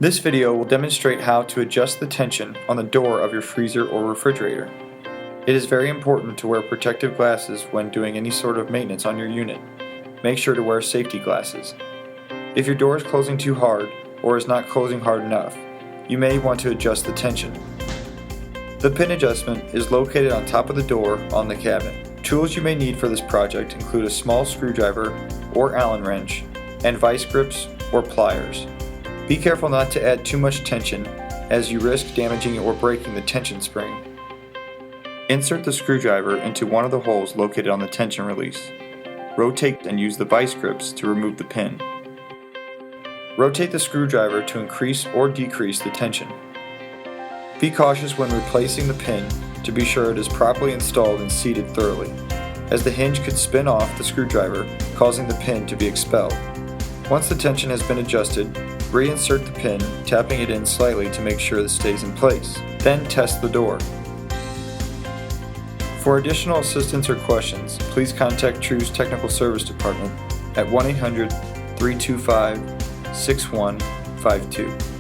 This video will demonstrate how to adjust the tension on the door of your freezer or refrigerator. It is very important to wear protective glasses when doing any sort of maintenance on your unit. Make sure to wear safety glasses. If your door is closing too hard or is not closing hard enough, you may want to adjust the tension. The pin adjustment is located on top of the door on the cabinet. Tools you may need for this project include a small screwdriver or Allen wrench and vice grips or pliers. Be careful not to add too much tension as you risk damaging or breaking the tension spring. Insert the screwdriver into one of the holes located on the tension release. Rotate and use the vice grips to remove the pin. Rotate the screwdriver to increase or decrease the tension. Be cautious when replacing the pin to be sure it is properly installed and seated thoroughly, as the hinge could spin off the screwdriver, causing the pin to be expelled. Once the tension has been adjusted, reinsert the pin, tapping it in slightly to make sure it stays in place. Then test the door. For additional assistance or questions, please contact True's Technical Service Department at 1-800-325-6152.